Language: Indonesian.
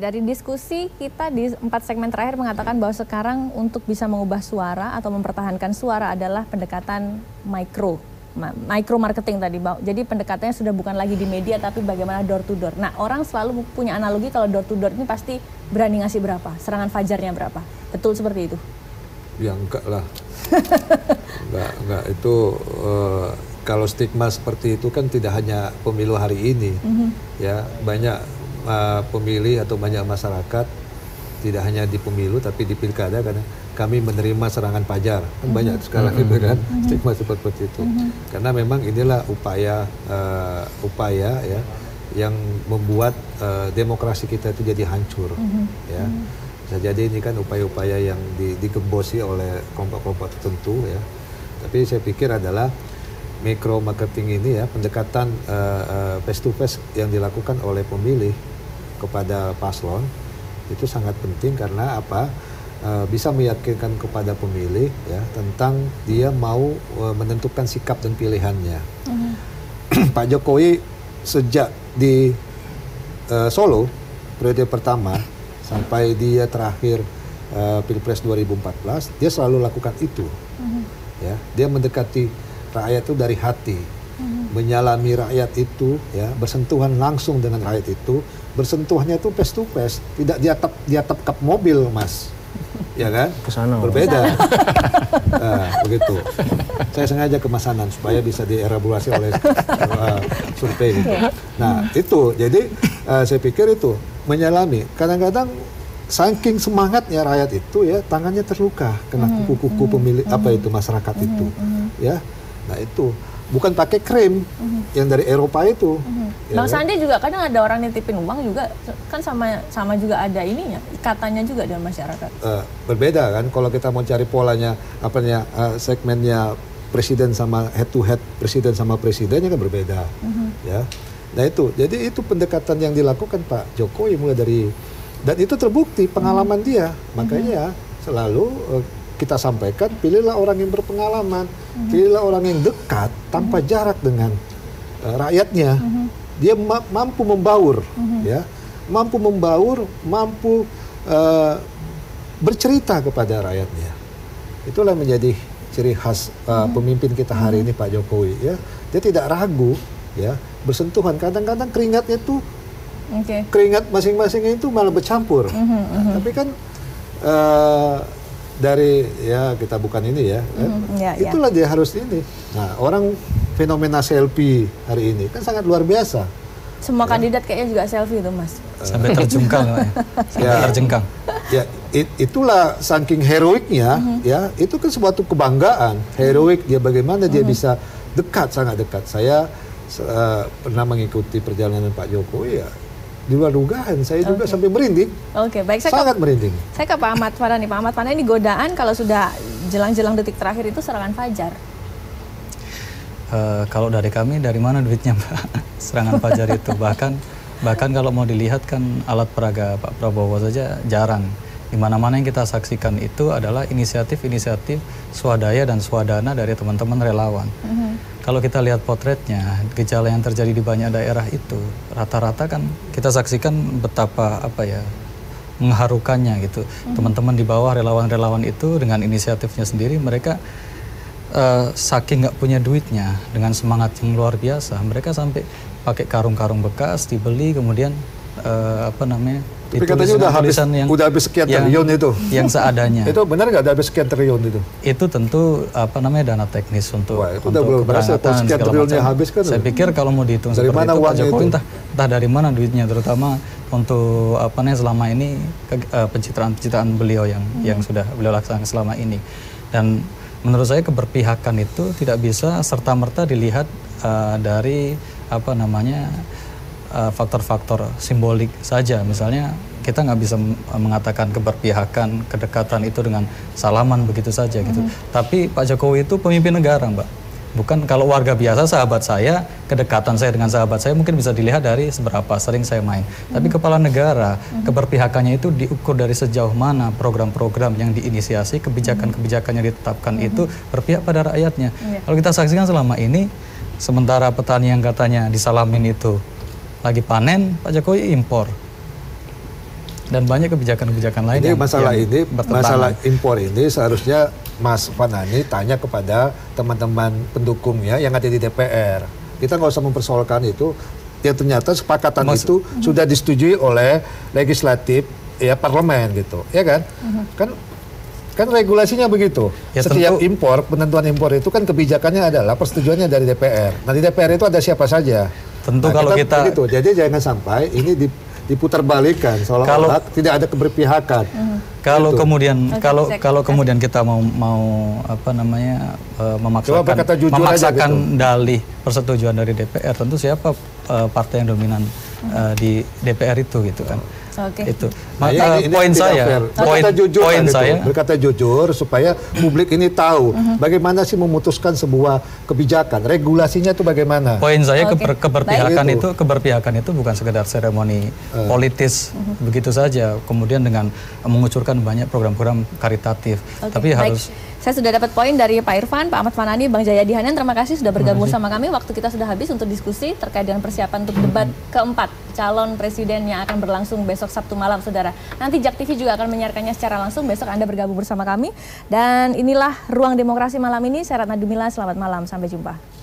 dari diskusi kita di 4 segmen terakhir mengatakan bahwa sekarang untuk bisa mengubah suara atau mempertahankan suara adalah pendekatan micro marketing tadi. Jadi pendekatannya sudah bukan lagi di media tapi bagaimana door to door. Nah, orang selalu punya analogi kalau door to door ini pasti berani ngasih berapa, serangan fajarnya berapa. Betul seperti itu? Ya enggak lah. enggak itu kalau stigma seperti itu kan tidak hanya pemilu hari ini. Ya, banyak pemilih atau banyak masyarakat tidak hanya di pemilu tapi di pilkada karena kami menerima serangan fajar. Kan banyak sekarang itu kan stigma seperti itu. Karena memang inilah upaya ya yang membuat demokrasi kita itu jadi hancur. Ya. Bisa jadi ini kan upaya-upaya yang digembosi oleh kelompok-kelompok tertentu ya. Tapi saya pikir adalah micro marketing ini ya, pendekatan face to face yang dilakukan oleh pemilih kepada paslon itu sangat penting karena apa? Bisa meyakinkan kepada pemilih ya tentang dia mau menentukan sikap dan pilihannya. Pak Jokowi sejak di Solo periode pertama sampai dia terakhir Pilpres 2014 dia selalu lakukan itu. Ya, dia mendekati rakyat itu dari hati, menyalami rakyat itu, ya, bersentuhan langsung dengan rakyat itu, bersentuhannya itu face to face, tidak di atap kap mobil, Mas, ya kan? Kesana, berbeda, begitu. Saya sengaja kemasanan supaya bisa dielaborasi oleh survei. Gitu. Nah itu, jadi saya pikir itu menyalami. Kadang-kadang saking semangatnya rakyat itu ya tangannya terluka kena kuku-kuku pemilik apa itu masyarakat itu, ya. Nah itu bukan pakai krim yang dari Eropa itu. Bang Sandi juga kadang ada orang nitipin uang juga kan sama juga ada ininya katanya juga dalam masyarakat. Berbeda kan kalau kita mau cari polanya apanya segmennya presiden sama head to head presiden sama presidennya kan berbeda, ya. Nah itu jadi itu pendekatan yang dilakukan Pak Jokowi mulai dari dan itu terbukti pengalaman dia makanya selalu kita sampaikan, pilihlah orang yang berpengalaman, pilihlah orang yang dekat tanpa jarak dengan rakyatnya. Dia mampu membaur, ya, mampu membaur, mampu bercerita kepada rakyatnya. Itulah menjadi ciri khas pemimpin kita hari ini Pak Jokowi. Ya, dia tidak ragu, ya, bersentuhan. Kadang-kadang keringatnya itu, keringat masing-masing itu malah bercampur. Tapi kan dari ya kita bukan ini ya, itulah dia harus ini. Nah orang fenomena selfie hari ini kan sangat luar biasa. Semua kandidat kayaknya juga selfie itu Mas. Sampai terjengkang, sampai terjengkang. Ya itulah saking heroiknya, ya itu kan suatu kebanggaan. Heroik dia bagaimana dia bisa dekat sangat dekat. Saya pernah mengikuti perjalanan Pak Jokowi ya. Di luar dugaan, saya juga sampai merinding. Baik, sangat merinding. Saya ke Pak Ahmad Farhan nih. Pak Ahmad Farhan ini godaan kalau sudah jelang-jelang detik terakhir itu serangan fajar. Kalau dari kami, dari mana duitnya Mbak? Serangan fajar itu bahkan kalau mau dilihat kan alat peraga Pak Prabowo saja jarang. Di mana-mana yang kita saksikan itu adalah inisiatif-inisiatif swadaya dan swadana dari teman-teman relawan. Kalau kita lihat potretnya, gejala yang terjadi di banyak daerah itu rata-rata kan kita saksikan betapa mengharukannya gitu. Teman-teman di bawah relawan-relawan itu dengan inisiatifnya sendiri mereka saking nggak punya duitnya dengan semangat yang luar biasa mereka sampai pakai karung-karung bekas dibeli kemudian tapi katanya udah habis sekian triliun itu. Yang seadanya. Itu benar nggak ada habis sekian triliun itu? Itu tentu dana teknis untuk keberangkatan segala macam. Habis kan. Saya pikir kalau mau dihitung dari seperti mana itu, Pak Jokowi itu? entah dari mana duitnya, terutama untuk selama ini pencitraan beliau yang sudah beliau laksanakan selama ini. Dan menurut saya keberpihakan itu tidak bisa serta-merta dilihat dari faktor-faktor simbolik saja. Misalnya kita nggak bisa mengatakan keberpihakan, kedekatan itu dengan salaman begitu saja gitu. Tapi Pak Jokowi itu pemimpin negara, Mbak. Bukan kalau warga biasa, sahabat saya, kedekatan saya dengan sahabat saya mungkin bisa dilihat dari seberapa sering saya main. Tapi kepala negara, keberpihakannya itu diukur dari sejauh mana program-program yang diinisiasi, kebijakan-kebijakan yang ditetapkan itu berpihak pada rakyatnya. Kalau kita saksikan selama ini, sementara petani yang katanya disalamin itu lagi panen, Pak Jokowi impor. Dan banyak kebijakan-kebijakan lain ini yang masalah impor ini seharusnya Mas Fanani tanya kepada teman-teman pendukungnya yang ada di DPR. Kita nggak usah mempersoalkan itu. Ya ternyata sepakatan itu sudah disetujui oleh legislatif ya parlemen gitu, ya kan? Kan regulasinya begitu. Ya, setiap tentu, impor, penentuan impor itu kan kebijakannya adalah persetujuannya dari DPR. Nah di DPR itu ada siapa saja. Tentu kalau kita begitu. Jadi jangan sampai ini diputarbalikkan seolah-olah tidak ada keberpihakan. Kalau gitu. kemudian kalau kemudian kita mau apa namanya memaksakan dalih persetujuan dari DPR, tentu siapa partai yang dominan di DPR itu gitu kan. Itu poin saya, berkata jujur supaya publik ini tahu bagaimana sih memutuskan sebuah kebijakan, regulasinya itu bagaimana. Poin saya keberpihakan itu bukan sekedar seremoni politis begitu saja, kemudian dengan mengucurkan banyak program-program karitatif, tapi harus. Saya sudah dapat poin dari Pak Irfan, Pak Ahmad Fanani, Bang Jayadi Hanan. Terima kasih sudah bergabung sama kami. Waktu kita sudah habis untuk diskusi terkait dengan persiapan untuk debat keempat calon presiden yang akan berlangsung besok Sabtu malam, saudara. Nanti JAK TV juga akan menyiarkannya secara langsung. Besok Anda bergabung bersama kami. Dan inilah Ruang Demokrasi malam ini. Saya Ratna Dumila, selamat malam. Sampai jumpa.